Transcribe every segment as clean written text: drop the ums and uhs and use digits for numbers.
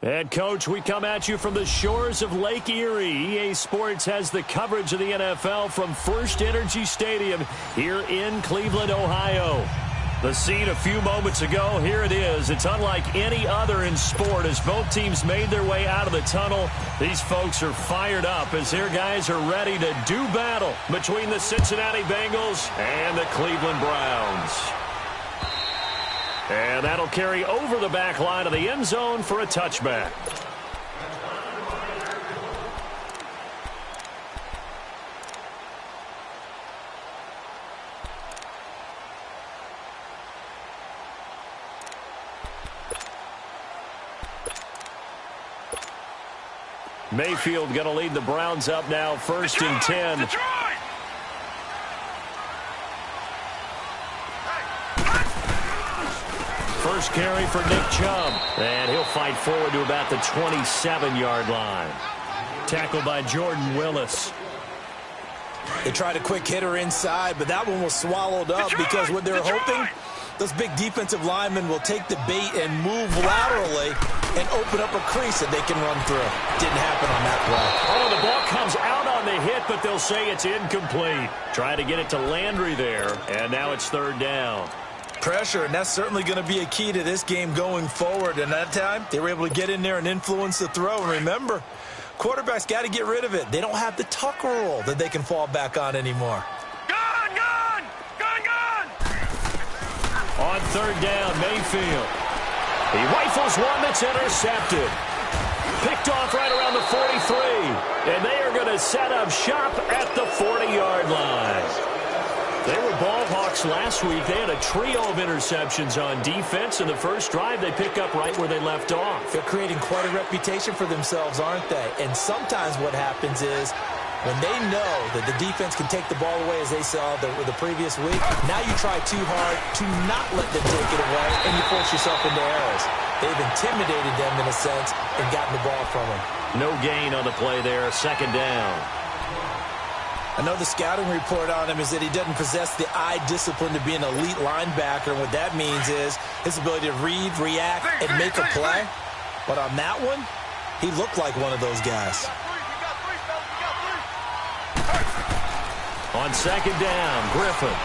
And, Coach, we come at you from the shores of Lake Erie. EA Sports has the coverage of the NFL from First Energy Stadium here in Cleveland, Ohio. The scene a few moments ago, here it is. It's unlike any other in sport as both teams made their way out of the tunnel. These folks are fired up as their guys are ready to do battle between the Cincinnati Bengals and the Cleveland Browns. And that'll carry over the back line of the end zone for a touchback. Mayfield going to lead the Browns up now, 1st and 10. Detroit! First carry for Nick Chubb. And he'll fight forward to about the 27-yard line. Tackled by Jordan Willis. They tried a quick hitter inside, but that one was swallowed up because what they're hoping, those big defensive linemen will take the bait and move laterally and open up a crease that they can run through. Didn't happen on that play. Oh, the ball comes out on the hit, but they'll say it's incomplete. Try to get it to Landry there, and now it's 3rd down. Pressure, and that's certainly going to be a key to this game going forward. And that time, they were able to get in there and influence the throw. And remember, quarterbacks got to get rid of it. They don't have the Tucker rule that they can fall back on anymore. Gun! On 3rd down, Mayfield. He rifles one that's intercepted. Picked off right around the 43. And they are going to set up shop at the 40-yard line. They were ball hawks last week. They had a trio of interceptions on defense. In the first drive, they pick up right where they left off. They're creating quite a reputation for themselves, aren't they? And sometimes what happens is when they know that the defense can take the ball away, as they saw the previous week, now you try too hard to not let them take it away, and you force yourself into errors. They've intimidated them in a sense and gotten the ball from them. No gain on the play there, 2nd down. I know the scouting report on him is that he doesn't possess the eye discipline to be an elite linebacker. And what that means is his ability to read, react, and make a play. But on that one, he looked like one of those guys. On 2nd down, Griffin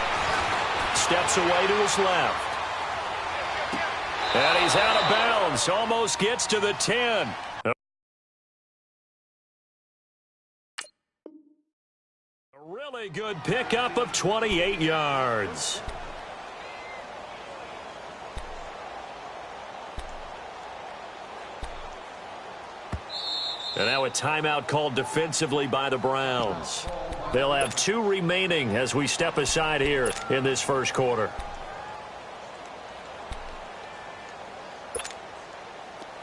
steps away to his left. And he's out of bounds. Almost gets to the 10. Really good pickup of 28 yards. And now a timeout called defensively by the Browns. They'll have 2 remaining as we step aside here in this first quarter.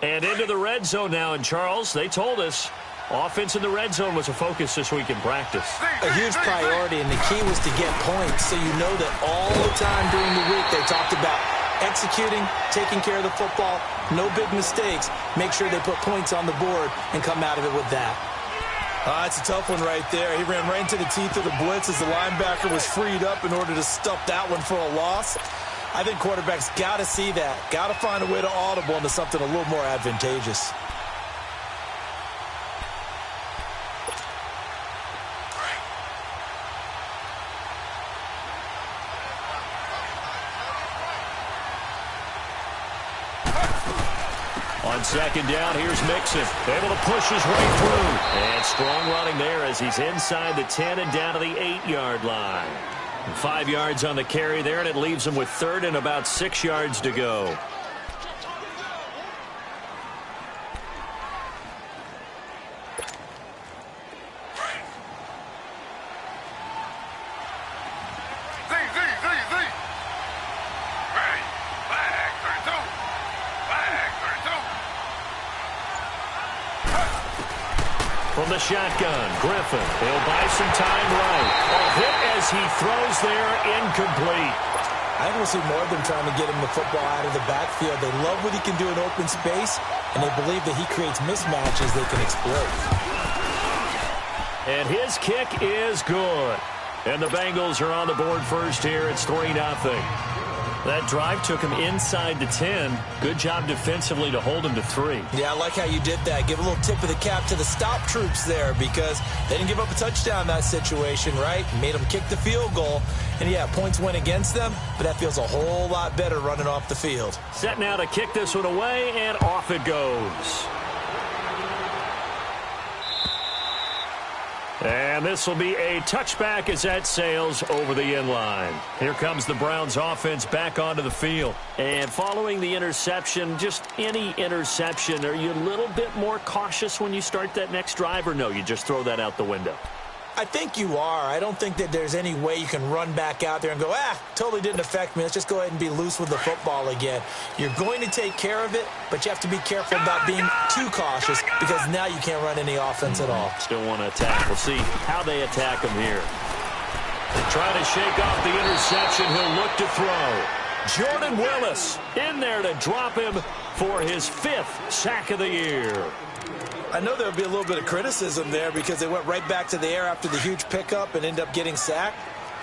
And into the red zone now, and Charles, they told us offense in the red zone was a focus this week in practice. A huge priority, and the key was to get points. So you know that all the time during the week they talked about executing, taking care of the football, no big mistakes. Make sure they put points on the board and come out of it with that. It's a tough one right there. He ran right into the teeth of the blitz as the linebacker was freed up in order to stuff that one for a loss. I think quarterbacks got to see that, got to find a way to audible into something a little more advantageous. On 2nd down, here's Mixon. Able to push his way through. And strong running there as he's inside the 10 and down to the 8-yard line. 5 yards on the carry there, and it leaves him with 3rd and about 6 yards to go. From the shotgun, Griffin. He'll buy some time right. A hit as he throws there, incomplete. I think we'll see more of them trying to get him the football out of the backfield. They love what he can do in open space, and they believe that he creates mismatches they can exploit. And his kick is good. And the Bengals are on the board first here. It's 3-0. That drive took him inside the 10. Good job defensively to hold him to 3. Yeah, I like how you did that. Give a little tip of the cap to the stop troops there because they didn't give up a touchdown in that situation, right? Made them kick the field goal. And, yeah, points went against them, but that feels a whole lot better running off the field. Set now to kick this one away, and off it goes. And this will be a touchback as that sails over the end line. Here comes the Browns offense back onto the field. And following the interception, just any interception, are you a little bit more cautious when you start that next drive, or no, you just throw that out the window? I think you are. I don't think that there's any way you can run back out there and go, totally didn't affect me. Let's just go ahead and be loose with the football again. You're going to take care of it, but you have to be careful about being too cautious because now you can't run any offense at all. Still want to attack. We'll see how they attack him here. Trying to shake off the interception. He'll look to throw. Jordan Willis in there to drop him for his 5th sack of the year. I know there would be a little bit of criticism there because they went right back to the air after the huge pickup and end up getting sacked.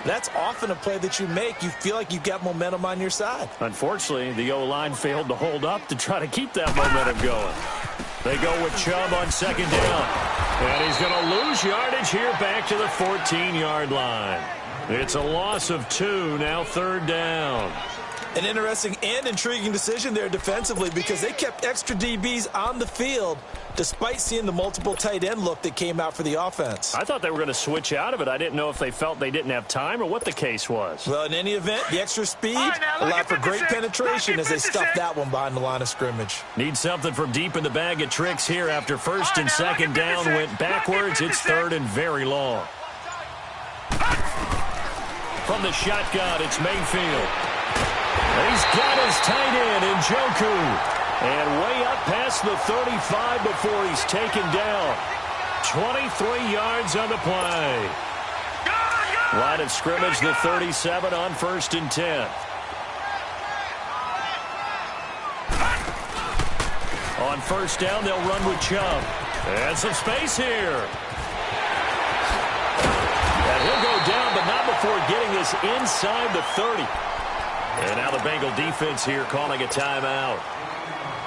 That's often a play that you make. You feel like you've got momentum on your side. Unfortunately, the O-line failed to hold up to try to keep that momentum going. They go with Chubb on 2nd down. And he's going to lose yardage here back to the 14-yard line. It's a loss of 2, now 3rd down. An interesting and intriguing decision there defensively because they kept extra DBs on the field despite seeing the multiple tight end look that came out for the offense. I thought they were going to switch out of it. I didn't know if they felt they didn't have time or what the case was. Well, in any event, the extra speed allowed for great penetration as they stuffed that one behind the line of scrimmage. Need something from deep in the bag of tricks here after 1st and 2nd down went backwards. It's 3rd and very long. From the shotgun, it's Mayfield. He's got his tight end in Njoku. And way up past the 35 before he's taken down. 23 yards on the play. Line of scrimmage, the 37 on 1st and 10. On 1st down, they'll run with Chubb. And some space here. And he'll go down, but not before getting this inside the 30. And now the Bengal defense here calling a timeout.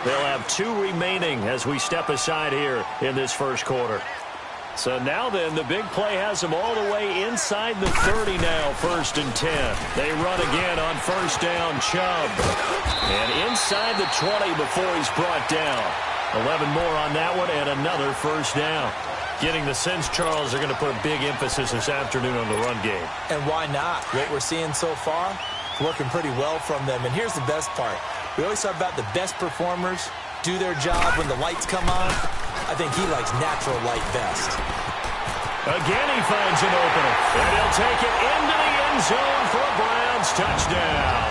They'll have 2 remaining as we step aside here in this 1st quarter. So now then, the big play has them all the way inside the 30 now, 1st and 10. They run again on 1st down, Chubb. And inside the 20 before he's brought down. 11 more on that one and another 1st down. Getting the sense, Charles, they're going to put a big emphasis this afternoon on the run game. And why not? What we're seeing so far, working pretty well from them. And here's the best part. We always talk about the best performers do their job when the lights come on. I think he likes natural light best. Again, he finds an opening. And he'll take it into the end zone for a Browns touchdown.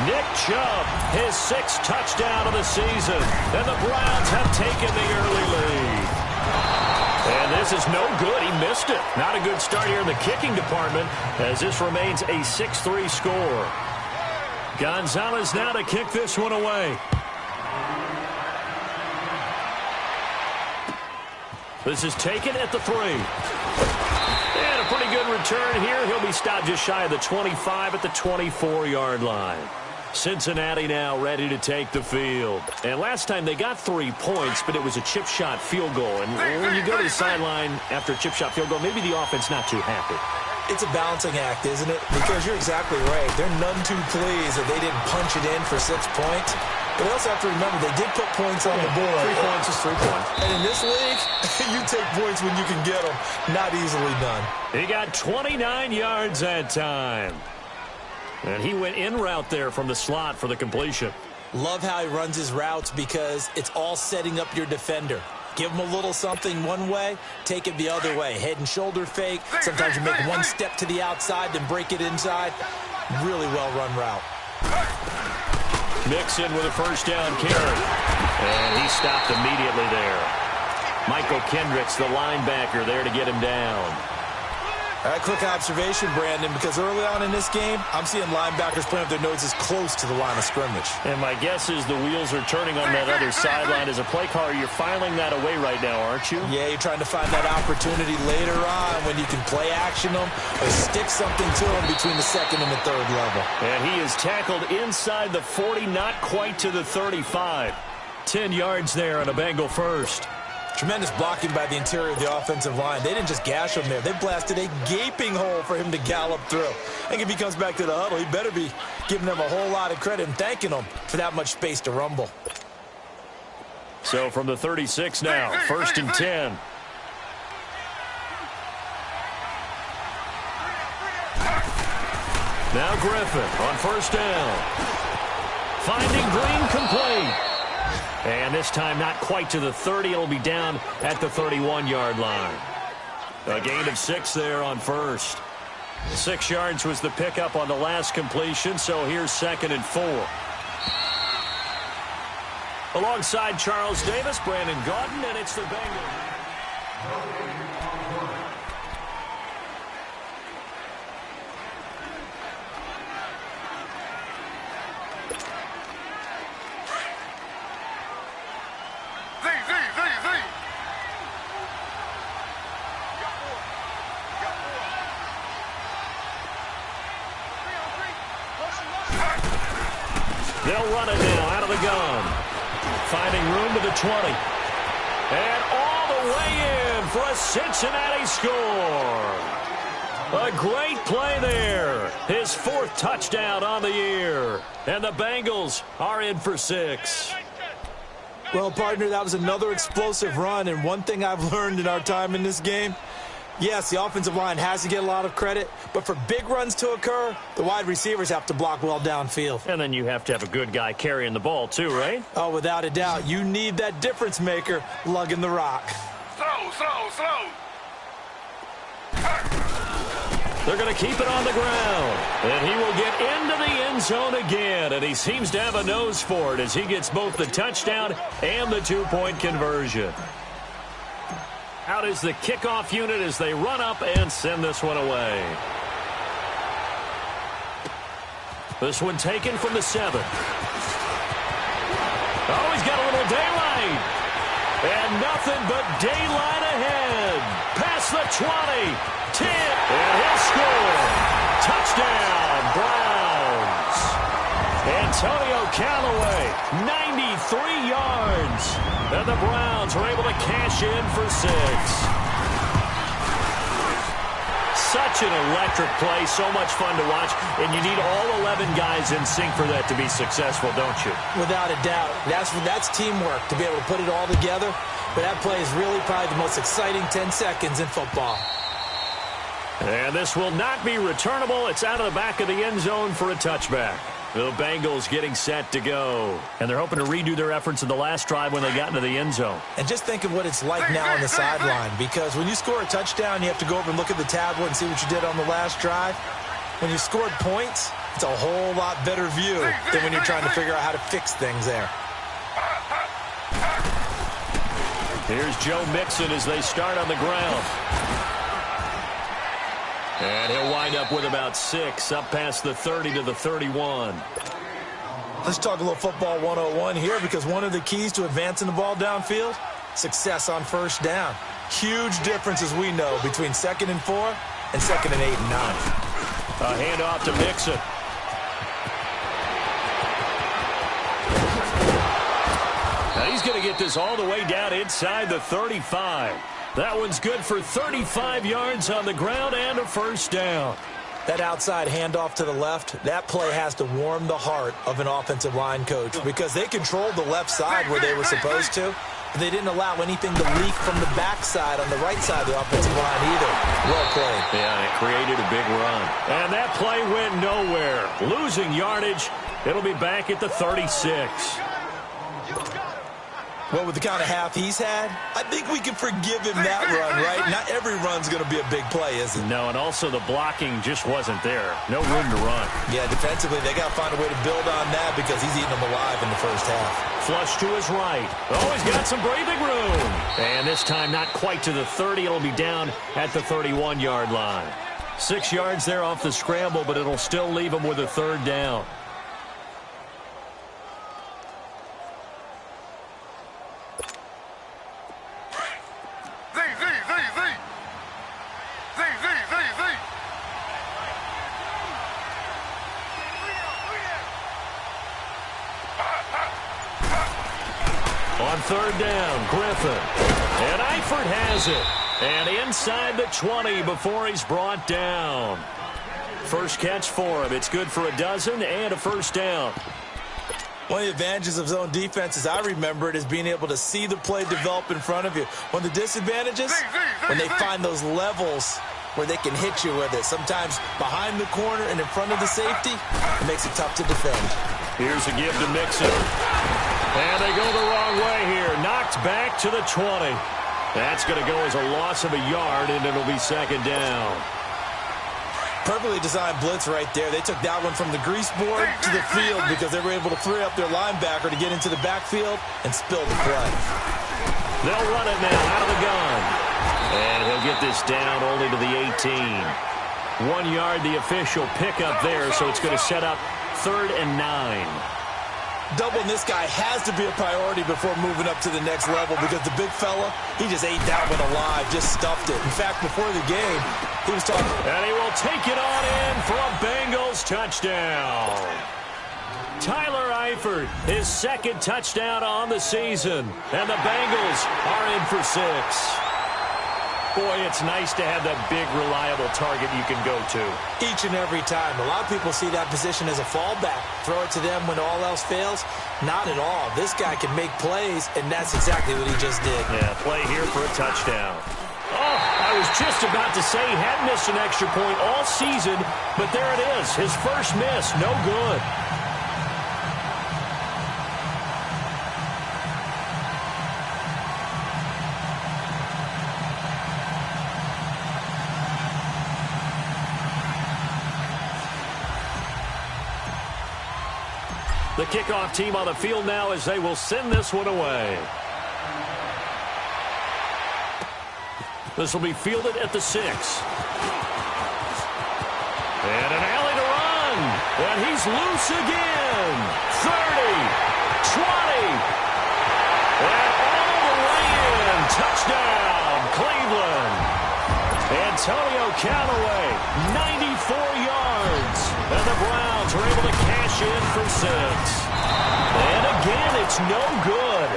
Nick Chubb, his 6th touchdown of the season. And the Browns have taken the early lead. And this is no good. He missed it. Not a good start here in the kicking department as this remains a 6-3 score. Gonzalez now to kick this one away. This is taken at the 3. And a pretty good return here. He'll be stopped just shy of the 25 at the 24-yard line. Cincinnati now ready to take the field. And last time they got 3 points, but it was a chip shot field goal. And when you go to the sideline after a chip shot field goal, maybe the offense not too happy. It's a balancing act, isn't it? Because you're exactly right. They're none too pleased that they didn't punch it in for 6 points. But they also have to remember they did put points on the board. 3 points is 3 points. And in this league, you take points when you can get them. Not easily done. He got 29 yards that time. And he went in route there from the slot for the completion. Love how he runs his routes because it's all setting up your defender. Give him a little something one way, take it the other way. Head and shoulder fake. Sometimes you make one step to the outside, then break it inside. Really well-run route. Mixon with a 1st down carry. And he stopped immediately there. Michael Kendricks, the linebacker, there to get him down. Quick observation, Brandon, because early on in this game, I'm seeing linebackers playing with their noses close to the line of scrimmage. And my guess is the wheels are turning on that other sideline. As a play caller, you're filing that away right now, aren't you? Yeah, you're trying to find that opportunity later on when you can play action them or stick something to them between the second and the third level. And he is tackled inside the 40, not quite to the 35. 10 yards there on a Bengal first. Tremendous blocking by the interior of the offensive line. They didn't just gash him there. They blasted a gaping hole for him to gallop through. I think if he comes back to the huddle, he better be giving them a whole lot of credit and thanking them for that much space to rumble. So from the 36 now, 1st and 10. Now Griffin on 1st down. Finding Green complete. And this time not quite to the 30. It'll be down at the 31-yard line. A gain of 6 there on 1st. 6 yards was the pickup on the last completion, so here's 2nd and 4. Alongside Charles Davis, Brandon Gaudin, and it's the Bengals. They'll run it now out of the gun. Finding room to the 20. And all the way in for a Cincinnati score. A great play there. His 4th touchdown on the year. And the Bengals are in for 6. Well, partner, that was another explosive run. And one thing I've learned in our time in this game, yes, the offensive line has to get a lot of credit, but for big runs to occur, the wide receivers have to block well downfield. And then you have to have a good guy carrying the ball too, right? Oh, without a doubt. You need that difference maker lugging the rock. Slow. They're going to keep it on the ground. And he will get into the end zone again. And he seems to have a nose for it as he gets both the touchdown and the 2-point conversion. Out is the kickoff unit as they run up and send this one away. This one taken from the 7. Oh, he's got a little daylight. And nothing but daylight ahead. Past the 20, 10, and he'll score. Touchdown, Browns. Antonio Callaway, 93 yards. And the Browns are able to cash in for 6. Such an electric play, so much fun to watch, and you need all 11 guys in sync for that to be successful, don't you? Without a doubt. That's teamwork, to be able to put it all together. But that play is really probably the most exciting 10 seconds in football. And this will not be returnable. It's out of the back of the end zone for a touchback. The Bengals getting set to go. And they're hoping to redo their efforts in the last drive when they got into the end zone. And just think of what it's like now on the sideline, because when you score a touchdown, you have to go over and look at the tablet and see what you did on the last drive. When you scored points, it's a whole lot better view than when you're trying to figure out how to fix things there. Here's Joe Mixon as they start on the ground. And he'll wind up with about 6, up past the 30 to the 31. Let's talk a little football 101 here, because one of the keys to advancing the ball downfield, success on 1st down. Huge difference, as we know, between 2nd and 4 and 2nd and 8 and 9. A handoff to Mixon. Now he's going to get this all the way down inside the 35. That one's good for 35 yards on the ground and a 1st down. That outside handoff to the left, that play has to warm the heart of an offensive line coach, because they controlled the left side where they were supposed to, but they didn't allow anything to leak from the backside on the right side of the offensive line either. Well played. Yeah, and it created a big run. And that play went nowhere. Losing yardage. It'll be back at the 36. Well, with the kind of half he's had, I think we can forgive him that run, right? Not every run's going to be a big play, is it? No, and also the blocking just wasn't there. No room to run. Yeah, defensively, they got to find a way to build on that because he's eating them alive in the first half. Flush to his right. Oh, he's got some breathing room. And this time not quite to the 30. It'll be down at the 31-yard line. 6 yards there off the scramble, but it'll still leave him with a third down. On third down, Griffin. And Eifert has it. And inside the 20 before he's brought down. First catch for him. It's good for a dozen and a first down. One of the advantages of zone defense, as I remember it, is being able to see the play develop in front of you. One of the disadvantages, when they find those levels where they can hit you with it. Sometimes behind the corner and in front of the safety, it makes it tough to defend. Here's a give to Mixon. And they go the wrong way here. Knocked back to the 20. That's going to go as a loss of a yard, and it'll be second down. Perfectly designed blitz right there. They took that one from the grease board to the field because they were able to free up their linebacker to get into the backfield and spill the play. They'll run it now out of the gun. And he'll get this down only to the 18. 1 yard, the official pickup there, so it's going to set up 3rd and 9. Doubling this guy has to be a priority before moving up to the next level because the big fella, he just ate that one alive, just stuffed it. In fact, before the game, he was talking. And he will take it on in for a Bengals touchdown. Tyler Eifert, his second touchdown on the season. And the Bengals are in for 6. Boy, it's nice to have that big, reliable target you can go to. Each and every time. A lot of people see that position as a fallback. Throw it to them when all else fails. Not at all. This guy can make plays, and that's exactly what he just did. Yeah, play here for a touchdown. Oh, I was just about to say he had missed an extra point all season, but there it is. His first miss, no good. The kickoff team on the field now as they will send this one away. This will be fielded at the 6. And an alley to run. And he's loose again. 30, 20. And all the way in. Touchdown, Cleveland. Antonio Callaway, 94 yards. And the Browns are able to cash in for 6. And again, it's no good.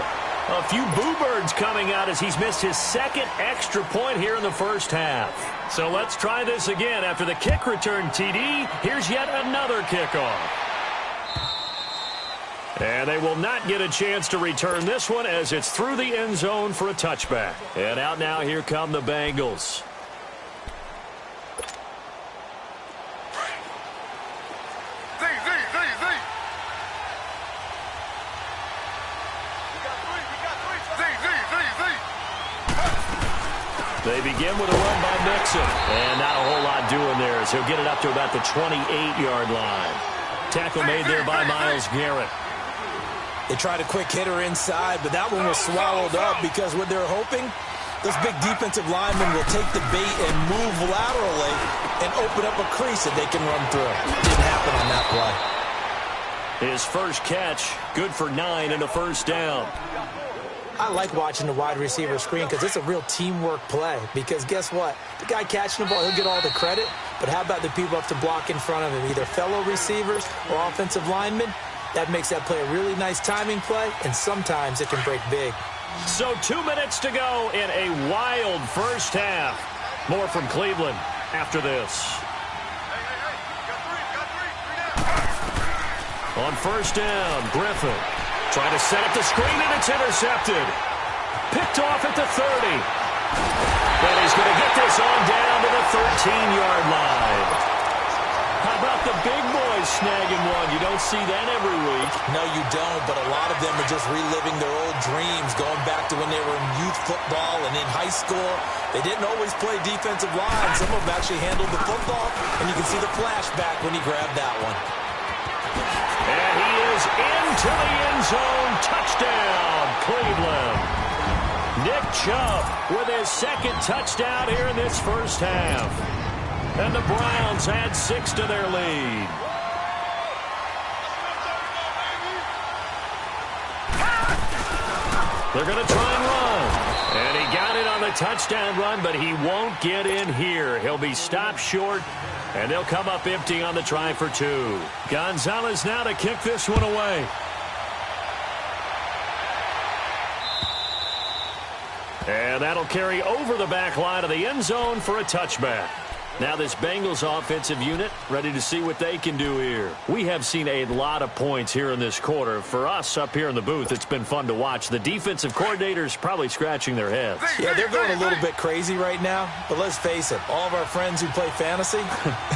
A few boo birds coming out as he's missed his second extra point here in the first half. So let's try this again. After the kick return TD, here's yet another kickoff. And they will not get a chance to return this one as it's through the end zone for a touchback. And out now, here come the Bengals. They begin with a run by Mixon. And not a whole lot doing there as he'll get it up to about the 28-yard line. Tackle made there by Myles Garrett. They tried a quick hitter inside, but that one was swallowed up because what they're hoping, those big defensive linemen will take the bait and move laterally and open up a crease that they can run through. Didn't happen on that play. His first catch, good for 9 and a first down. I like watching the wide receiver screen because it's a real teamwork play. Because guess what? The guy catching the ball, he'll get all the credit. But how about the people up to block in front of him, either fellow receivers or offensive linemen? That makes that play a really nice timing play, and sometimes it can break big. So 2 minutes to go in a wild first half. More from Cleveland after this. On first down, Griffin. Trying to set up the screen, and it's intercepted. Picked off at the 30. And he's going to get this on down to the 13-yard line. How about the big boys snagging one? You don't see that every week. No, you don't, but a lot of them are just reliving their old dreams, going back to when they were in youth football and in high school. They didn't always play defensive line. Some of them actually handled the football, and you can see the flashback when he grabbed that one. And he is into the end zone. Touchdown, Cleveland. Nick Chubb with his second touchdown here in this first half. And the Browns add 6 to their lead. They're going to try and run. And he got it on the touchdown run, but he won't get in here. He'll be stopped short, and they'll come up empty on the try for 2. Gonzalez now to kick this one away. And that'll carry over the back line of the end zone for a touchback. Now this Bengals offensive unit ready to see what they can do here. We have seen a lot of points here in this quarter. For us up here in the booth, it's been fun to watch. The defensive coordinators probably scratching their heads. Yeah, they're going a little bit crazy right now. But let's face it, all of our friends who play fantasy,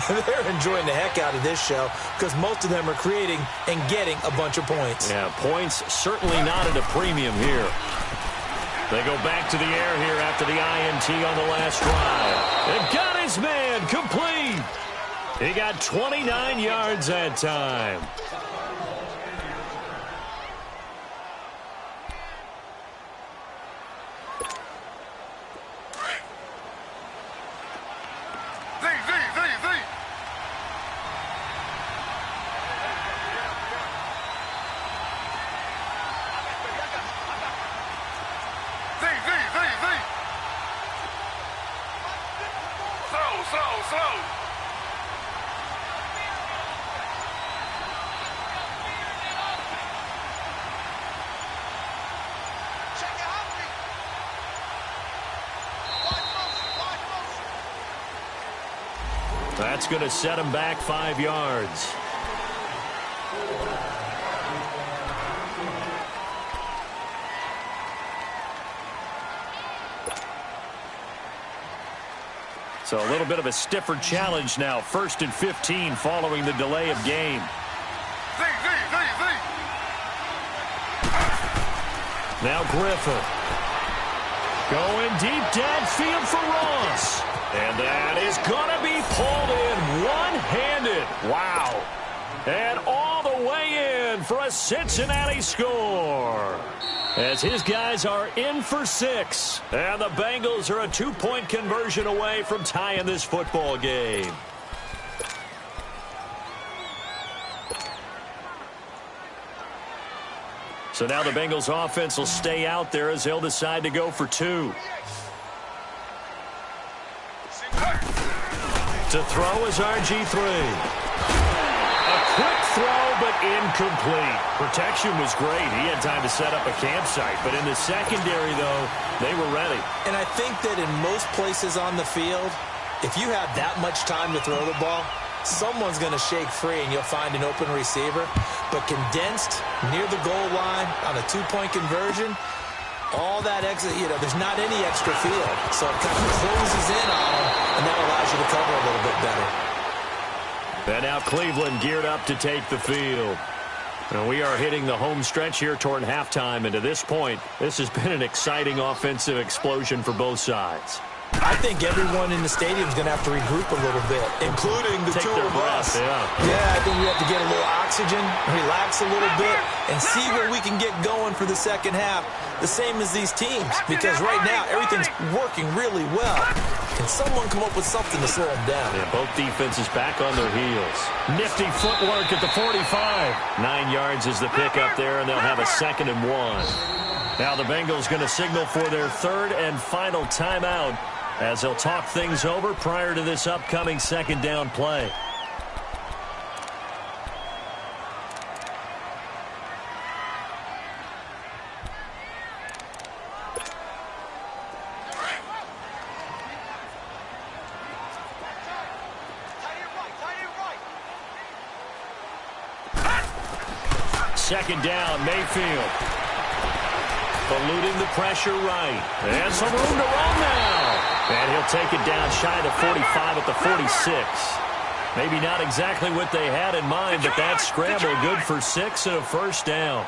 they're enjoying the heck out of this show because most of them are creating and getting a bunch of points. Yeah, points certainly not at a premium here. They go back to the air here after the INT on the last drive. They got his man complete. He got 29 yards that time. Slow. That's going to set him back 5 yards. So a little bit of a stiffer challenge now. 1st and 15 following the delay of game. Now Griffin. Going deep downfield for Ross. And that is going to be pulled in one-handed. Wow. And all the way in for a Cincinnati score. As his guys are in for 6. And the Bengals are a 2-point conversion away from tying this football game. So now the Bengals offense will stay out there as they'll decide to go for 2. To throw is RG3. A quick throw, but incomplete. Protection was great. He had time to set up a campsite. But in the secondary, though, they were ready. And I think that in most places on the field, if you have that much time to throw the ball, someone's going to shake free and you'll find an open receiver. But condensed near the goal line on a 2-point conversion, all that exit, there's not any extra field. So it kind of closes in on them, and that allows you to cover a little bit better. And now Cleveland geared up to take the field. And we are hitting the home stretch here toward halftime. And to this point, this has been an exciting offensive explosion for both sides. I think everyone in the stadium is going to have to regroup a little bit, including the two of us. Yeah, I think we have to get a little oxygen, relax a little bit, and see what we can get going for the second half, the same as these teams, because right now everything's working really well. Can someone come up with something to slow them down? Yeah, both defenses back on their heels. Nifty footwork at the 45. 9 yards is the pickup there, and they'll have a 2nd and 1. Now the Bengals going to signal for their 3rd and final timeout, as they'll talk things over prior to this upcoming 2nd down play. Second down, Mayfield. Eluding the pressure right. And some room to run now. And he'll take it down shy of the 45 at the 46. Maybe not exactly what they had in mind, but that scramble good for 6 and a first down.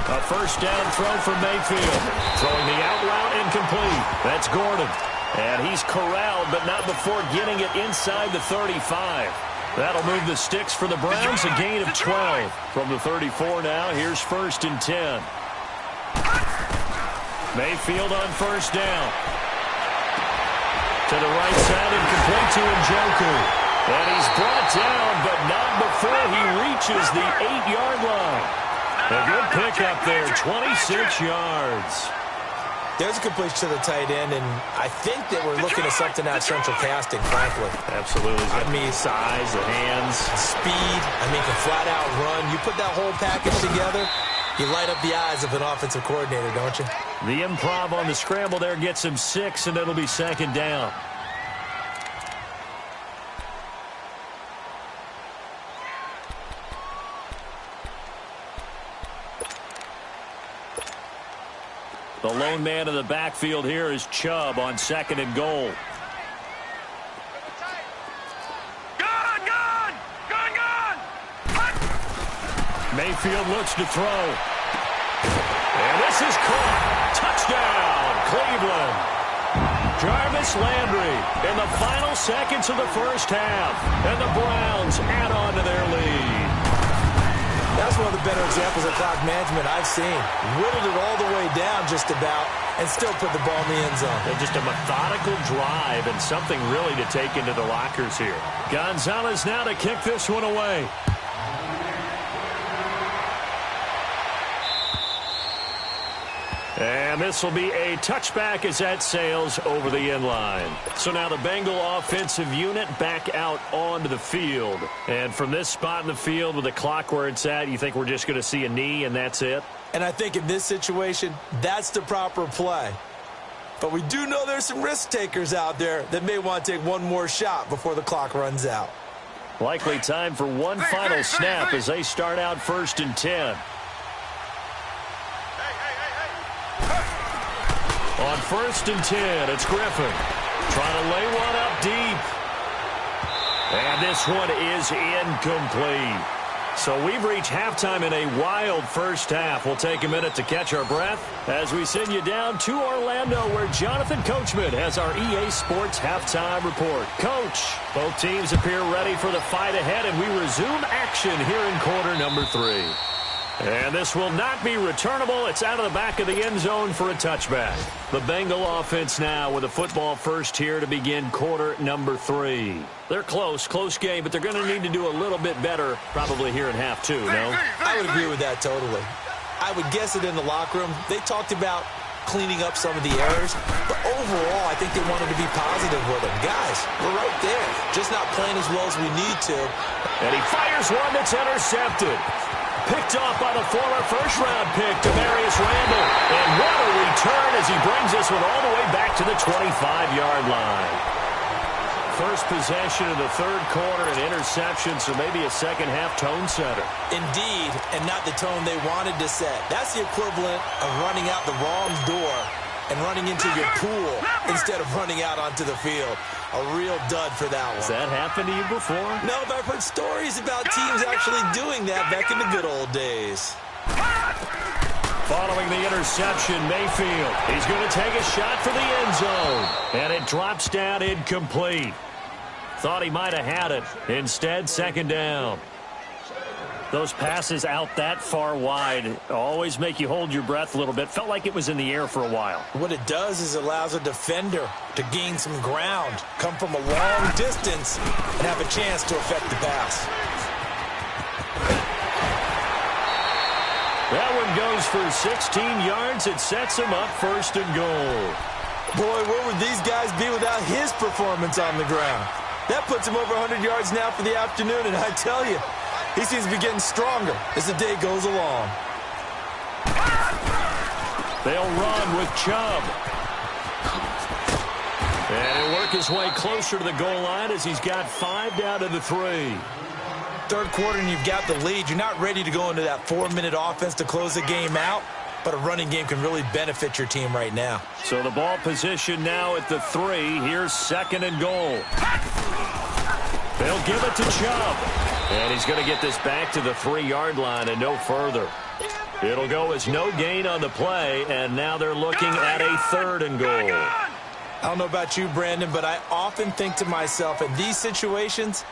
A first down throw for Mayfield. Throwing the out route incomplete. That's Gordon. And he's corralled, but not before getting it inside the 35. That'll move the sticks for the Browns, a gain of 12. From the 34 now, here's 1st and 10. Mayfield on first down. To the right side and complete to Njoku. And he's brought down, but not before he reaches the 8-yard line. A good pickup there, 26 yards. There's a completion to the tight end, and I think that we're looking at something out of central casting, frankly. Absolutely. I mean, size, the hands. Speed. I mean, can flat out run. You put that whole package together, you light up the eyes of an offensive coordinator, don't you? The improv on the scramble there gets him 6, and it'll be 2nd down. The lone man in the backfield here is Chubb on 2nd and goal. Gun! Mayfield looks to throw. And this is caught. Touchdown, Cleveland. Jarvis Landry in the final seconds of the first half. And the Browns add on to their lead. That's one of the better examples of clock management I've seen. Whittled it all the way down just about and still put the ball in the end zone. And just a methodical drive and something really to take into the lockers here. Gonzalez now to kick this one away. And this will be a touchback as that sails over the end line. So now the Bengal offensive unit back out onto the field. And from this spot in the field with the clock where it's at, you think we're just going to see a knee and that's it? And I think in this situation, that's the proper play. But we do know there's some risk takers out there that may want to take one more shot before the clock runs out. Likely time for one final snap as they start out 1st and 10. On 1st and 10, it's Griffin. Trying to lay one up deep. And this one is incomplete. So we've reached halftime in a wild first half. We'll take a minute to catch our breath as we send you down to Orlando where Jonathan Coachman has our EA Sports halftime report. Coach, both teams appear ready for the fight ahead, and we resume action here in quarter number 3. And this will not be returnable. It's out of the back of the end zone for a touchback. The Bengal offense now with a football first here to begin quarter number 3. They're close game, but they're going to need to do a little bit better probably here in half 2, no? I would agree with that totally. I would guess it in the locker room. They talked about cleaning up some of the errors, but overall, I think they wanted to be positive with them. Guys, we're right there, just not playing as well as we need to. And he fires one that's intercepted. Picked off by the former first-round pick, Demarius Randall. And what a return as he brings this one all the way back to the 25-yard line. First possession of the third quarter, an interception, so maybe a second-half tone setter. Indeed, and not the tone they wanted to set. That's the equivalent of running out the wrong door and running into your pool instead of running out onto the field. A real dud for that one. Has that happened to you before? No, but I've heard stories about teams actually doing that back in the good old days. Following the interception, Mayfield. He's going to take a shot for the end zone. And it drops down incomplete. Thought he might have had it. Instead, 2nd down. Those passes out that far wide always make you hold your breath a little bit. Felt like it was in the air for a while. What it does is it allows a defender to gain some ground, come from a long distance, and have a chance to affect the pass. That one goes for 16 yards. It sets him up 1st and goal. Boy, where would these guys be without his performance on the ground? That puts him over 100 yards now for the afternoon, and I tell you, he seems to be getting stronger as the day goes along. They'll run with Chubb. And he'll work his way closer to the goal line as he's got 5 down to the 3. Third quarter and you've got the lead. You're not ready to go into that 4-minute offense to close the game out, but a running game can really benefit your team right now. So the ball position now at the 3. Here's 2nd and goal. They'll give it to Chubb. And he's going to get this back to the 3-yard line and no further. It'll go as no gain on the play, and now they're looking at a 3rd and goal. I don't know about you, Brandon, but I often think to myself, in these situations,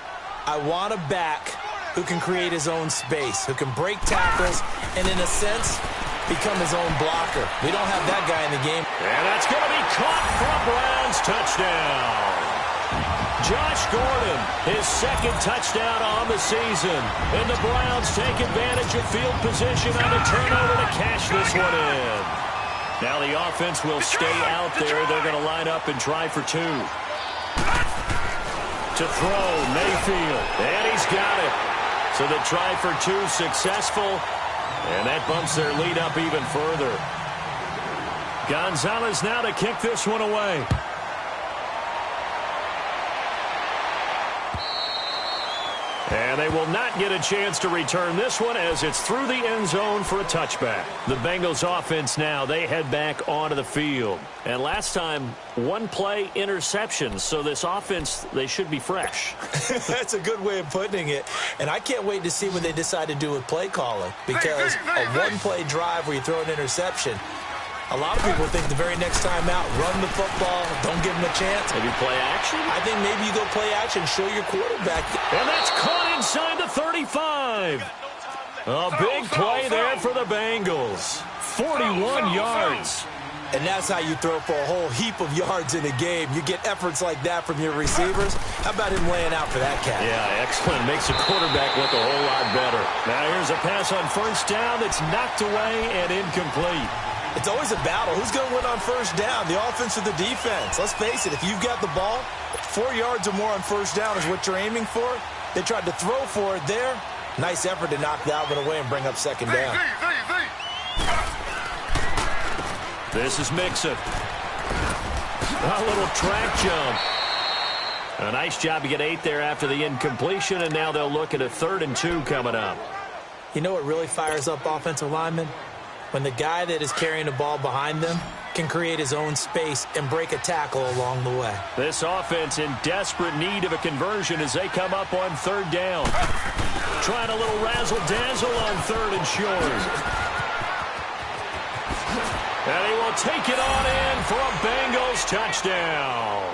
I want a back who can create his own space, who can break tackles, and in a sense, become his own blocker. We don't have that guy in the game. And that's going to be caught for a Browns touchdown. Josh Gordon, his 2nd touchdown on the season. And the Browns take advantage of field position on a turnover to cash this one in. Now the offense will stay out there. They're going to line up and try for 2. To throw, Mayfield. And he's got it. So the try for 2 successful. And that bumps their lead up even further. Gonzalez now to kick this one away. And they will not get a chance to return this one as it's through the end zone for a touchback. The Bengals offense now, they head back onto the field. And last time, 1 play interception. So this offense, they should be fresh. That's a good way of putting it. And I can't wait to see what they decide to do with play calling. Because a 1-play drive where you throw an interception, a lot of people think the very next time out, run the football, don't give them a chance. Maybe play action? I think maybe you go play action, show your quarterback. And that's caught inside the 35. A big play there for the Bengals. 41 yards. And that's how you throw for a whole heap of yards in a game. You get efforts like that from your receivers. How about him laying out for that cat? Yeah, excellent. Makes the quarterback look a whole lot better. Now here's a pass on 1st down that's knocked away and incomplete. It's always a battle. Who's going to win on 1st down, the offense or the defense? Let's face it, if you've got the ball, 4 yards or more on 1st down is what you're aiming for. They tried to throw for it there. Nice effort to knock Dalvin away and bring up 2nd down. This is Mixon. A little track jump. A nice job to get 8 there after the incompletion, and now they'll look at a 3rd and 2 coming up. You know what really fires up offensive linemen? When the guy that is carrying the ball behind them can create his own space and break a tackle along the way. This offense in desperate need of a conversion as they come up on 3rd down. Trying a little razzle-dazzle on 3rd and short. And he will take it on in for a Bengals touchdown.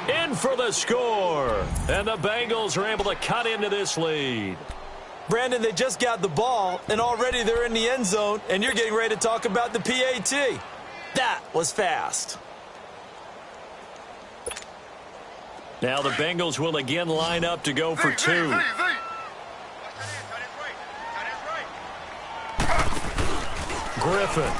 In for the score. And the Bengals are able to cut into this lead. Brandon, they just got the ball, and already they're in the end zone, and you're getting ready to talk about the PAT. That was fast. Now the Bengals will again line up to go for 2. Griffin.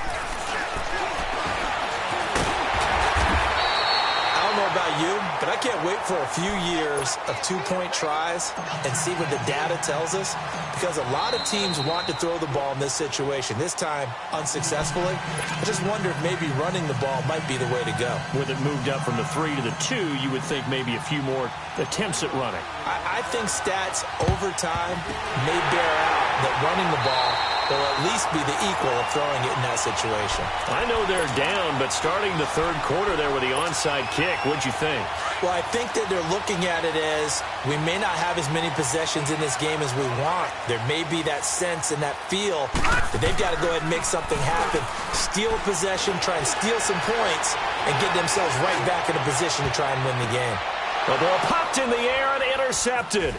About you, but I can't wait for a few years of 2-point tries and see what the data tells us, because a lot of teams want to throw the ball in this situation. This time, unsuccessfully. I just wonder if maybe running the ball might be the way to go. With it moved up from the 3 to the 2, you would think maybe a few more attempts at running. I think stats over time may bear out that running the ball will at least be the equal of throwing it in that situation. I know they're down, but starting the 3rd quarter there with the onside kick, what'd you think? Well, I think that they're looking at it as we may not have as many possessions in this game as we want. There may be that sense and that feel that they've got to go ahead and make something happen, steal a possession, try and steal some points, and get themselves right back in a position to try and win the game. The ball popped in the air and intercepted.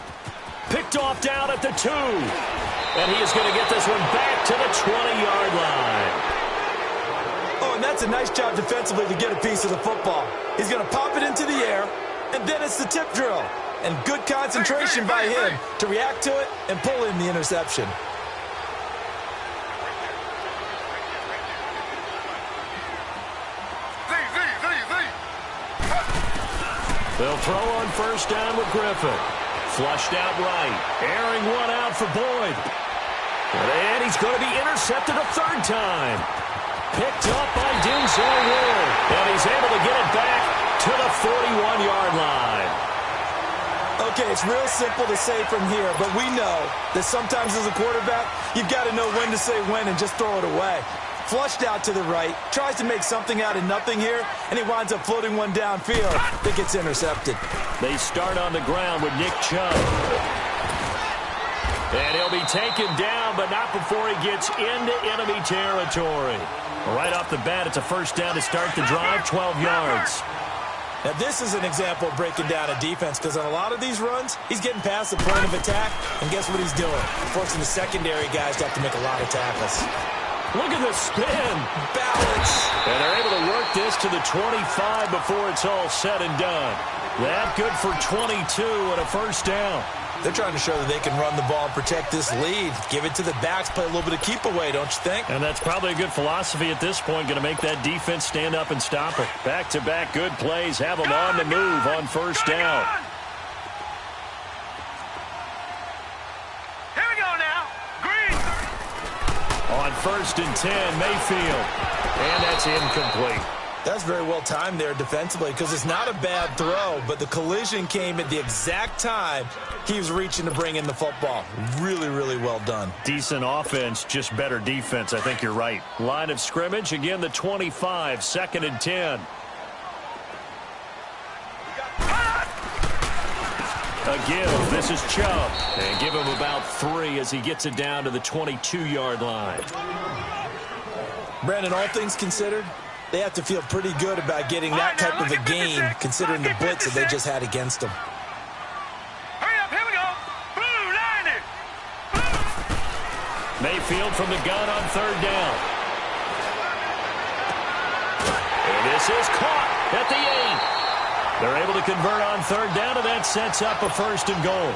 Picked off down at the 2. And he is going to get this one back to the 20-yard line. Oh, and that's a nice job defensively to get a piece of the football. He's going to pop it into the air, and then it's the tip drill. And good concentration by him to react to it and pull in the interception. They'll throw on 1st down with Griffin. Flushed out right. Airing one out for Boyd. And he's going to be intercepted a 3rd time. Picked up by Denzel Ward. And he's able to get it back to the 41-yard line. Okay, it's real simple to say from here, but we know that sometimes as a quarterback, you've got to know when to say when and just throw it away. Flushed out to the right, tries to make something out of nothing here, and he winds up floating one downfield that gets intercepted. They start on the ground with Nick Chubb. And he'll be taken down, but not before he gets into enemy territory. Right off the bat, it's a first down to start the drive, 12 yards. Now, this is an example of breaking down a defense, because on a lot of these runs, he's getting past the point of attack, and guess what he's doing? Forcing the secondary guys to have to make a lot of tackles. Look at the spin. Balance. And they're able to work this to the 25 before it's all said and done. That good for 22 and a first down. They're trying to show that they can run the ball and protect this lead. Give it to the backs, play a little bit of keep away, don't you think? And that's probably a good philosophy at this point, going to make that defense stand up and stop it. Back-to-back good plays, have them on the move on first down. Here we go now. Green. On first and 10, Mayfield. And that's incomplete. That's very well timed there defensively, because it's not a bad throw, but the collision came at the exact time he was reaching to bring in the football. Really, really well done. Decent offense, just better defense. I think you're right. Line of scrimmage, again, the 25, second and 10. A give. This is Chubb. And give him about 3 as he gets it down to the 22-yard line. Brandon, all things considered, they have to feel pretty good about getting that type of a gain, considering the blitz that they just had against them. Hurry up, here we go. Blue, line it. Mayfield from the gun on third down. And this is caught at the 8. They're able to convert on third down, and that sets up a first and goal.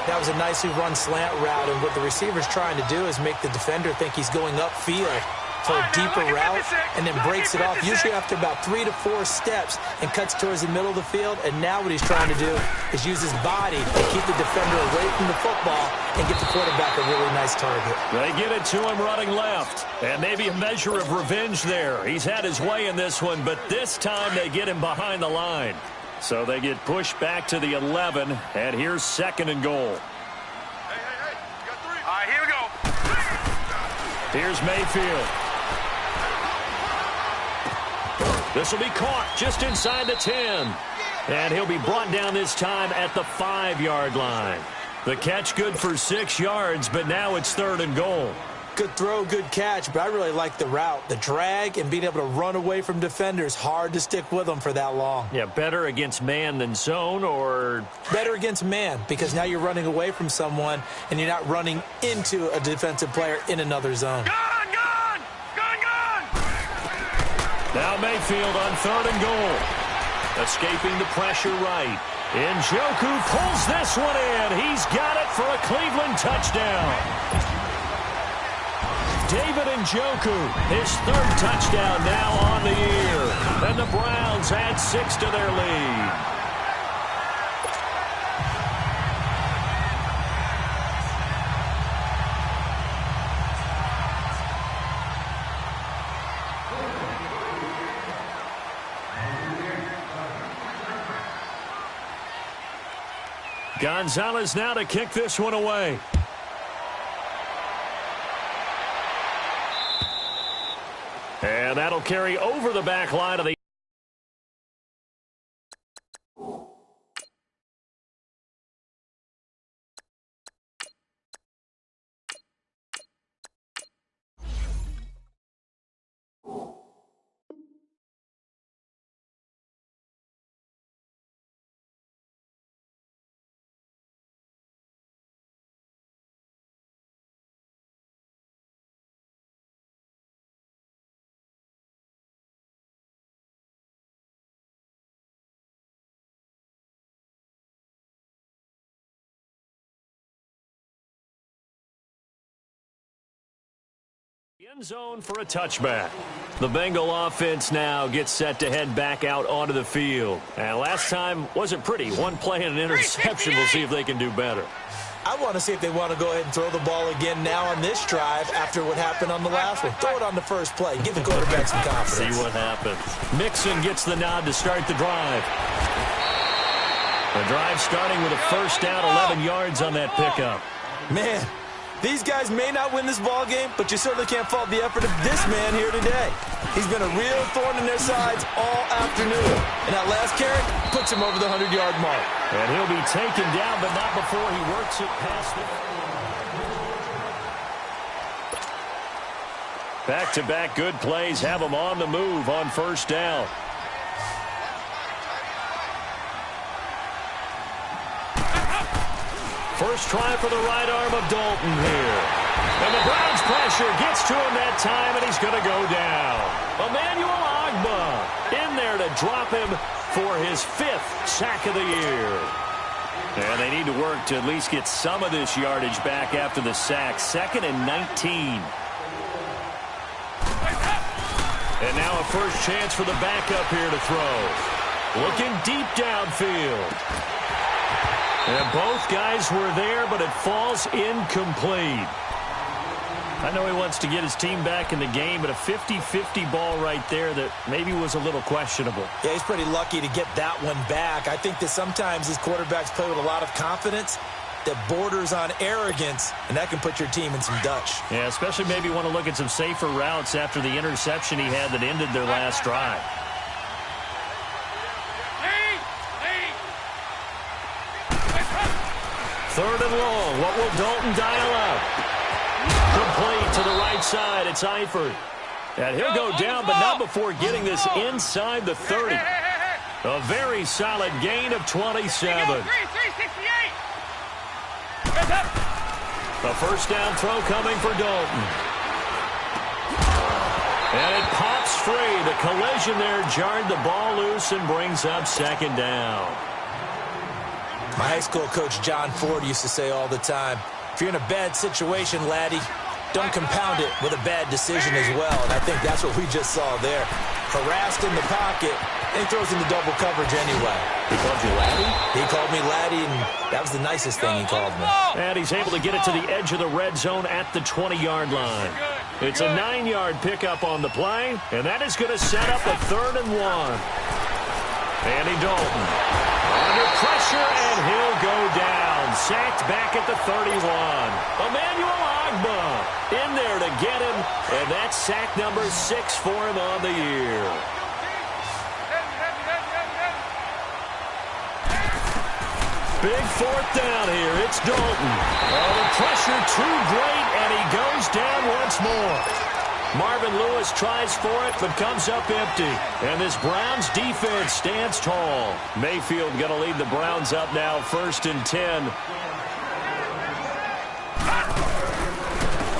That was a nicely run slant route, and what the receiver's trying to do is make the defender think he's going upfield for a deeper route, and then breaks it off, usually after about 3 to 4 steps, and cuts towards the middle of the field. And now what he's trying to do is use his body to keep the defender away from the football and get the quarterback a really nice target. They get it to him running left, and maybe a measure of revenge there. He's had his way in this one, but this time they get him behind the line. So they get pushed back to the 11, and here's second and goal. Hey, you got 3. All right, here we go. Here's Mayfield. This will be caught just inside the 10. And he'll be brought down this time at the 5-yard line. The catch good for 6 yards, but now it's third and goal. Good throw, good catch, but I really like the route. The drag and being able to run away from defenders, hard to stick with them for that long. Yeah, better against man than zone, or? Better against man, because now you're running away from someone and you're not running into a defensive player in another zone. Gone! Now Mayfield on third and goal. Escaping the pressure right. Njoku pulls this one in. He's got it for a Cleveland touchdown. David Njoku, his third touchdown now on the year. And the Browns add 6 to their lead. Gonzalez now to kick this one away. And that'll carry over the back line of the end zone for a touchback. The Bengal offense now gets set to head back out onto the field. And last time wasn't pretty. One play and an interception. We'll see if they can do better. I want to see if they want to go ahead and throw the ball again now on this drive after what happened on the last one. Throw it on the first play. Give the quarterback some confidence. See what happens. Mixon gets the nod to start the drive. The drive starting with a first down, 11 yards on that pickup. Man, These guys may not win this ball game, but you certainly can't fault the effort of this man here today. He's been a real thorn in their sides all afternoon. And that last carry puts him over the 100-yard mark. And he'll be taken down, but not before he works it past the... Back-to-back good plays have him on the move on first down. First try for the right arm of Dalton here. And the Browns pressure gets to him that time, and he's going to go down. Emmanuel Ogbah in there to drop him for his 5th sack of the year. And they need to work to at least get some of this yardage back after the sack. 2nd and 19. And now a first chance for the backup here to throw. Looking deep downfield. And both guys were there, but it falls incomplete. I know he wants to get his team back in the game, but a 50-50 ball right there that maybe was a little questionable. Yeah, he's pretty lucky to get that one back. I think that sometimes these quarterbacks play with a lot of confidence that borders on arrogance, and that can put your team in some Dutch. Yeah, especially maybe want to look at some safer routes after the interception he had that ended their last drive. Third and long. What will Dalton dial up? Complete to the right side. It's Eifert. And he'll go down, but not before getting this inside the 30. A very solid gain of 27. A first down throw coming for Dalton. And it pops free. The collision there jarred the ball loose and brings up 2nd down. My high school coach, John Ford, used to say all the time, if you're in a bad situation, laddie, don't compound it with a bad decision as well. And I think that's what we just saw there. Harassed in the pocket, and he throws into double coverage anyway. He called you laddie? He called me laddie, and that was the nicest thing he called me. And he's able to get it to the edge of the red zone at the 20-yard line. It's a 9-yard pickup on the play, and that is going to set up a 3rd and 1. Andy Dalton under pressure, and he'll go down. Sacked back at the 31. Emmanuel Ogbah in there to get him, and that's sack number 6 for him on the year. Big 4th down here. It's Dalton. Oh, the pressure too great, and he goes down once more. Marvin Lewis tries for it, but comes up empty. And this Browns defense stands tall. Mayfield going to lead the Browns up now, 1st and 10.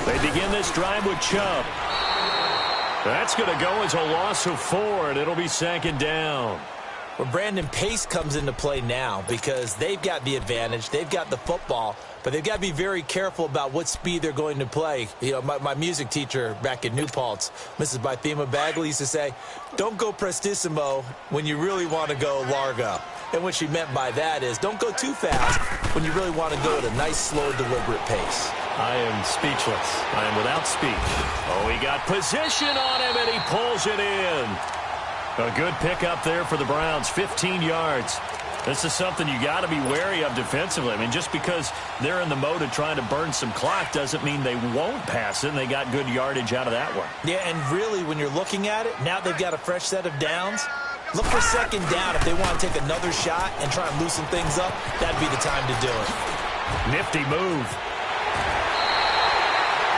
They begin this drive with Chubb. That's going to go as a loss of 4, and it'll be 2nd down. Well, Brandon, pace comes into play now because they've got the advantage. They've got the football, but they've got to be very careful about what speed they're going to play. You know, my music teacher back in New Paltz, Mrs. Bythema Bagley, used to say, don't go prestissimo when you really want to go largo. And what she meant by that is don't go too fast when you really want to go at a nice, slow, deliberate pace. I am speechless. I am without speech. Oh, he got position on him, and he pulls it in. A good pickup there for the Browns, 15 yards. This is something you got to be wary of defensively. I mean, just because they're in the mode of trying to burn some clock doesn't mean they won't pass it, and they got good yardage out of that one. Yeah, and really, when you're looking at it, now they've got a fresh set of downs. Look for 2nd down. If they want to take another shot and try and loosen things up, that'd be the time to do it. Nifty move.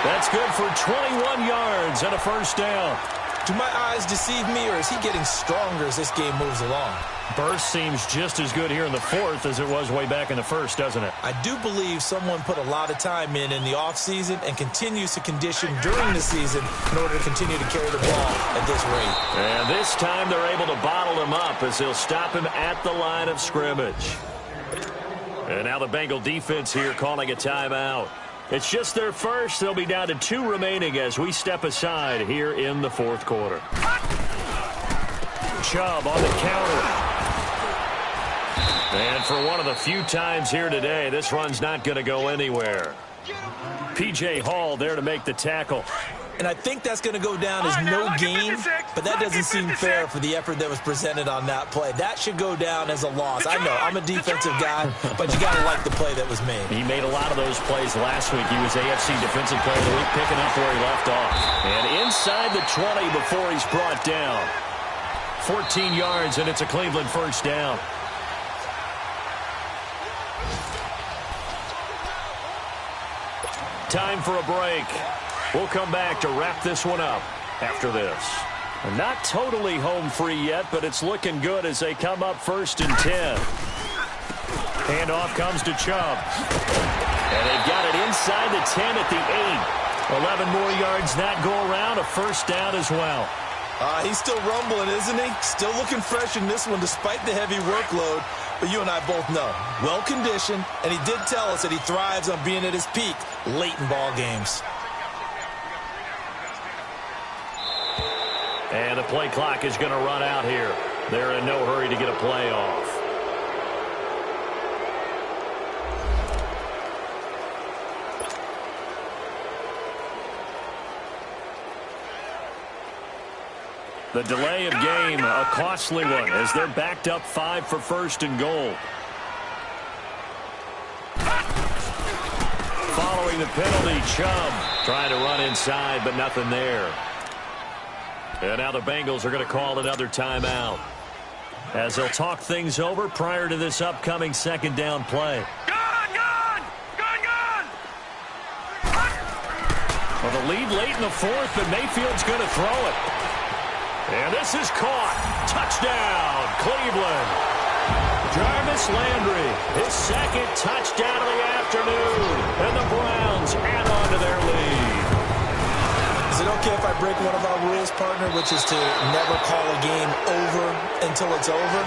That's good for 21 yards and a first down. Do my eyes deceive me, or is he getting stronger as this game moves along? Burst seems just as good here in the 4th as it was way back in the 1st, doesn't it? I do believe someone put a lot of time in the offseason and continues to condition during the season in order to continue to carry the ball at this rate. And this time they're able to bottle him up as they'll stop him at the line of scrimmage. And now the Bengal defense here calling a timeout. It's just their first. They'll be down to 2 remaining as we step aside here in the 4th quarter. Chubb on the counter. And for one of the few times here today, this run's not going to go anywhere. P.J. Hall there to make the tackle. And I think that's going to go down as no gain, but that doesn't seem fair for the effort that was presented on that play. That should go down as a loss. I know, I'm a defensive guy, but you got to like the play that was made. He made a lot of those plays last week. He was AFC Defensive Player of the Week, picking up where he left off. And inside the 20 before he's brought down. 14 yards, and it's a Cleveland first down. Time for a break. We'll come back to wrap this one up after this. Not totally home free yet, but it's looking good as they come up 1st and 10. Handoff comes to Chubb. And they've got it inside the 10 at the 8. 11 more yards that go around, a first down as well. He's still rumbling, isn't he? Still looking fresh in this one despite the heavy workload. But you and I both know, well-conditioned, and he did tell us that he thrives on being at his peak late in ball games. And the play clock is going to run out here. They're in no hurry to get a play off. The delay of game, a costly one, as they're backed up 5 for 1st and goal. Following the penalty, Chubb trying to run inside, but nothing there. And now the Bengals are going to call another timeout, as they'll talk things over prior to this upcoming 2nd down play. Well, the lead late in the 4th, but Mayfield's going to throw it. And this is caught. Touchdown, Cleveland. Jarvis Landry, his 2nd touchdown of the afternoon. And the Browns add on to their lead. Is it okay if I break one of our rules, partner, which is to never call a game over until it's over?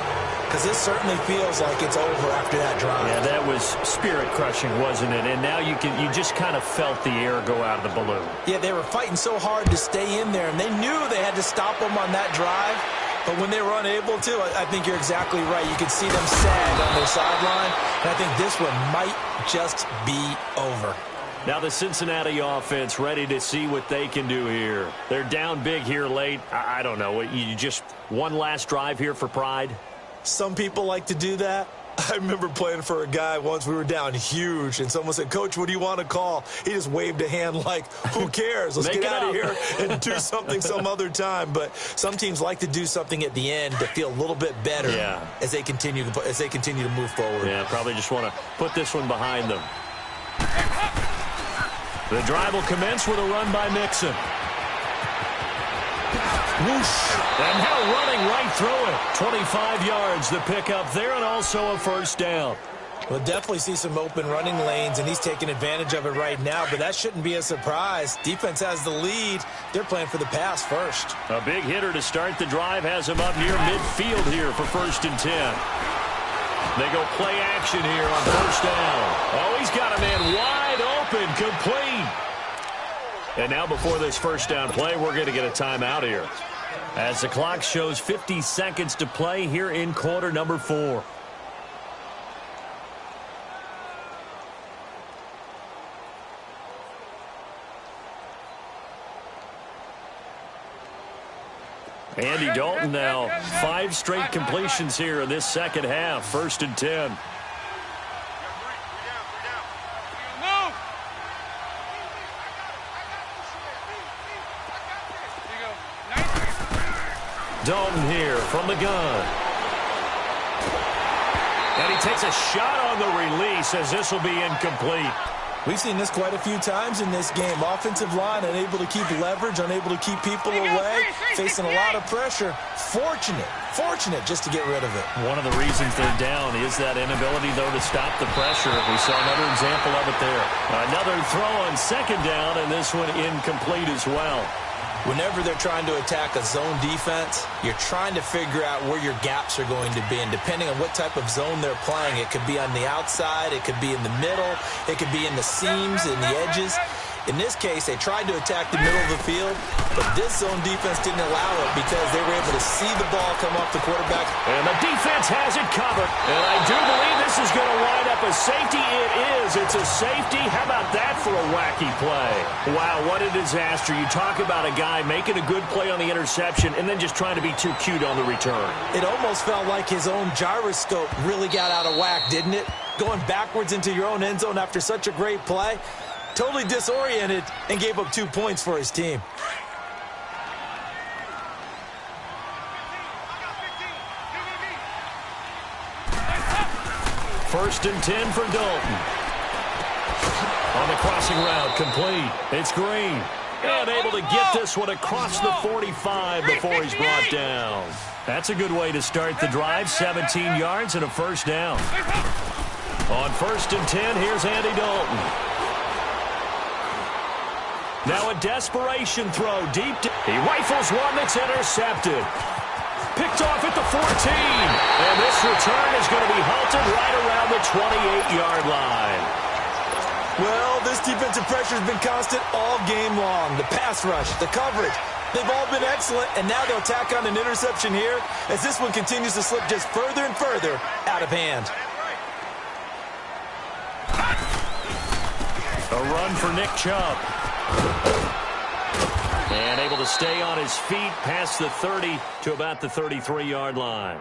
Because this certainly feels like it's over after that drive. Yeah, that was spirit-crushing, wasn't it? And now you just kind of felt the air go out of the balloon. Yeah, they were fighting so hard to stay in there, and they knew they had to stop them on that drive. But when they were unable to, I think you're exactly right. You could see them sag on their sideline, and I think this one might just be over. Now the Cincinnati offense ready to see what they can do here. They're down big here late. I don't know. You just one last drive here for pride? Some people like to do that. I remember playing for a guy once. We were down huge, and someone said, "Coach, what do you want to call?" He just waved a hand like, who cares? Let's get out of here and do something some other time. But some teams like to do something at the end to feel a little bit better as they continue to move forward. Yeah, probably just want to put this one behind them. The drive will commence with a run by Mixon. Whoosh. And now running right through it. 25 yards the pickup there, and also a first down. We'll definitely see some open running lanes, and he's taking advantage of it right now, but that shouldn't be a surprise. Defense has the lead. They're playing for the pass first. A big hitter to start the drive has him up near midfield here for 1st and 10. They go play action here on first down. Oh, he's got a man wide open, complete. And now before this first down play, we're going to get a timeout here, as the clock shows 50 seconds to play here in quarter number 4. Andy Dalton now 5 straight completions here in this second half. 1st and 10. Dalton here from the gun. And he takes a shot on the release, as this will be incomplete. We've seen this quite a few times in this game. Offensive line unable to keep leverage, unable to keep people away, facing a lot of pressure. Fortunate just to get rid of it. One of the reasons they're down is that inability, though, to stop the pressure. We saw another example of it there. Another throw on 2nd down, and this one incomplete as well. Whenever they're trying to attack a zone defense, you're trying to figure out where your gaps are going to be. And depending on what type of zone they're playing, it could be on the outside, it could be in the middle, it could be in the seams, in the edges. In this case, they tried to attack the middle of the field, but this zone defense didn't allow it because they were able to see the ball come off the quarterback. And the defense has it covered. And I do believe this is going to wind up a safety. It is. It's a safety. How about that for a wacky play? Wow, what a disaster. You talk about a guy making a good play on the interception and then just trying to be too cute on the return. It almost felt like his own gyroscope really got out of whack, didn't it? Going backwards into your own end zone after such a great play. Totally disoriented and gave up 2 points for his team. First and 10 for Dalton. On the crossing route, complete. It's Green. And able to get this one across the 45 before he's brought down. That's a good way to start the drive. 17 yards and a first down. On first and 10, here's Andy Dalton. Now a desperation throw deep. He rifles one that's intercepted. Picked off at the 14. And this return is going to be halted right around the 28-yard line. Well, this defensive pressure has been constant all game long. The pass rush, the coverage, they've all been excellent, and now they'll tack on an interception here as this one continues to slip just further and further out of hand. A run for Nick Chubb. And able to stay on his feet past the 30 to about the 33-yard line.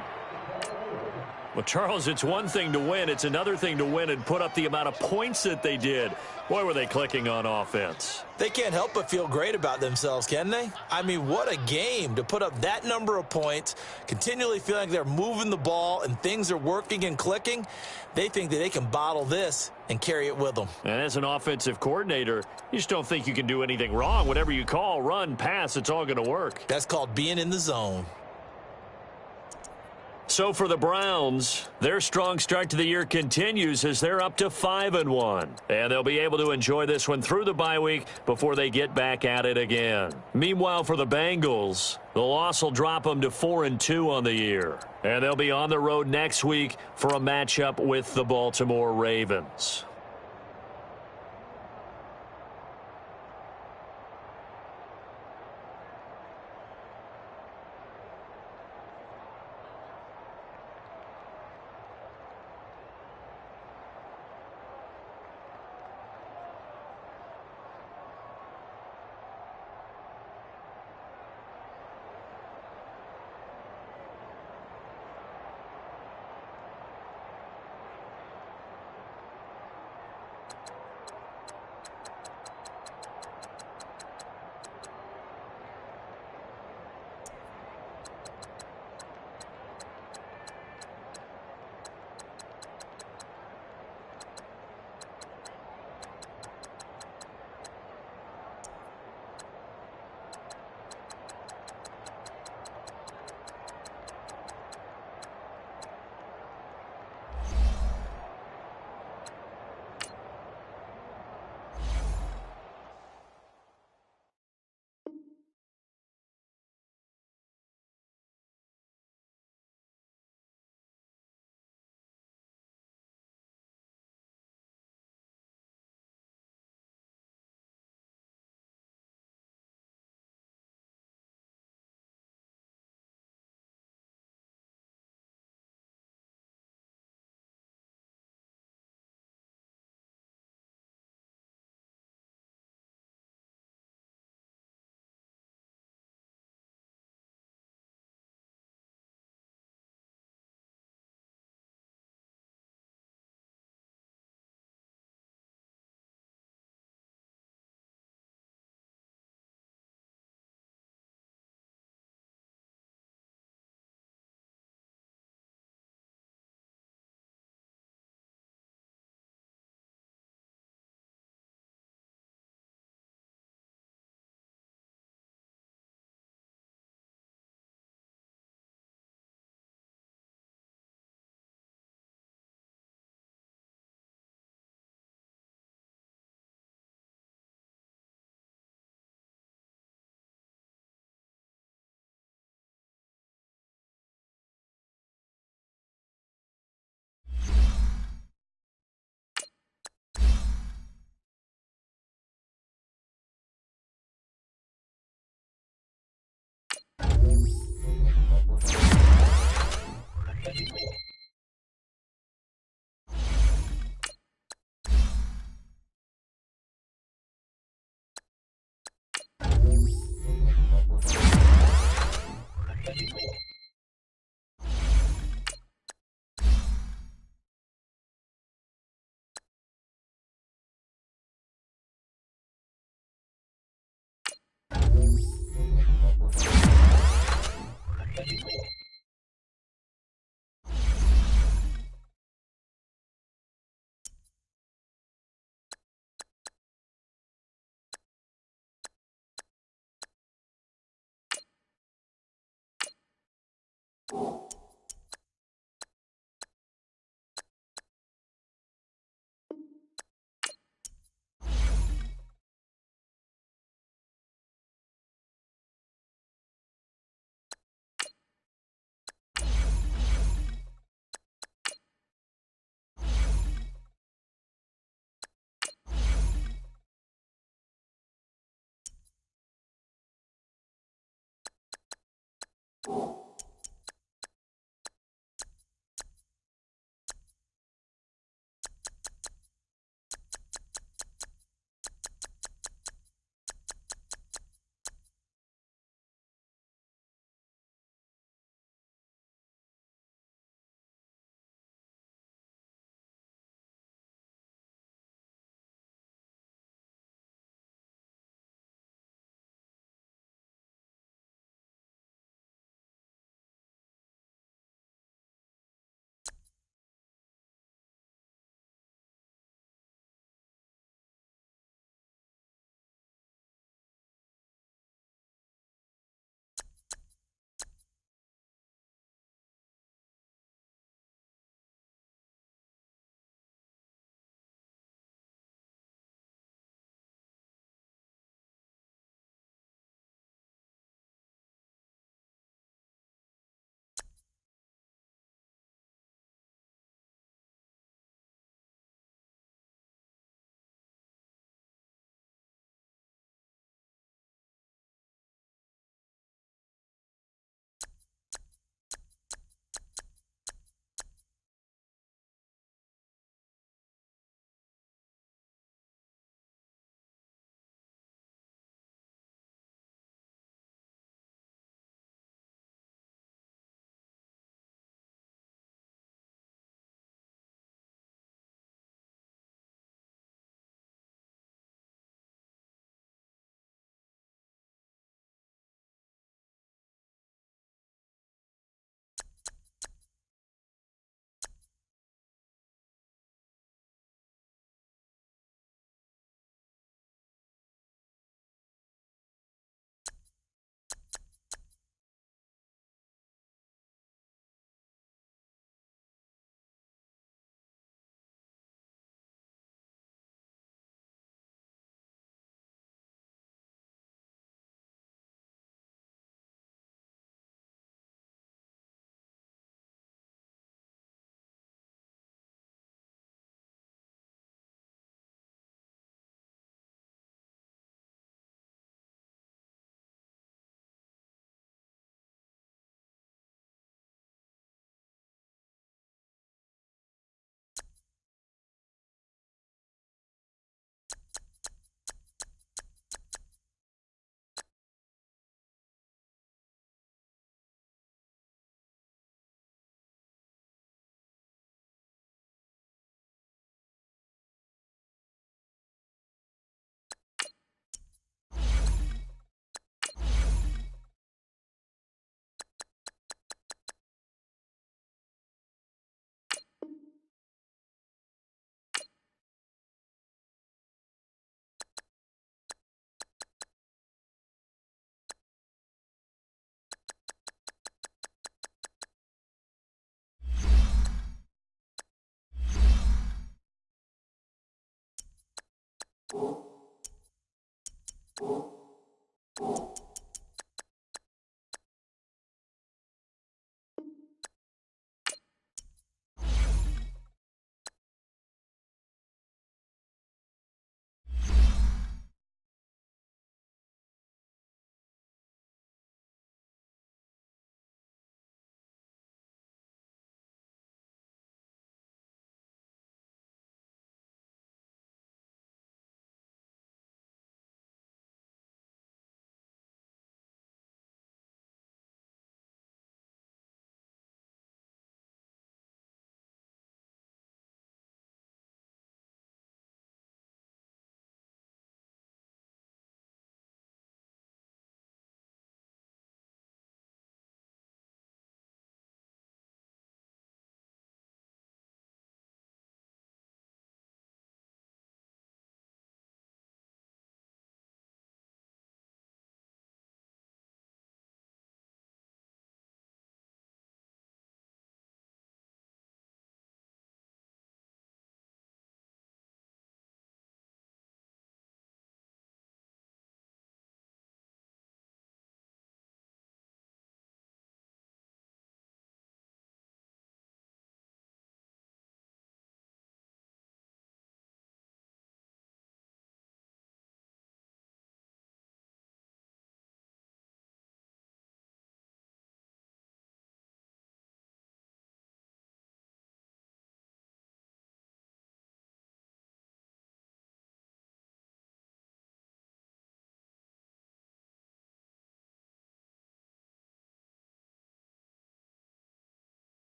Well, Charles, it's one thing to win. It's another thing to win and put up the amount of points that they did. Boy, were they clicking on offense. They can't help but feel great about themselves, can they? I mean, what a game to put up that number of points, continually feeling like they're moving the ball and things are working and clicking. They think that they can bottle this and carry it with them. And as an offensive coordinator, you just don't think you can do anything wrong. Whatever you call, run, pass, it's all going to work. That's called being in the zone. So for the Browns, their strong start to the year continues as they're up to 5-1. And they'll be able to enjoy this one through the bye week before they get back at it again. Meanwhile, for the Bengals, the loss will drop them to 4-2 on the year. And they'll be on the road next week for a matchup with the Baltimore Ravens. you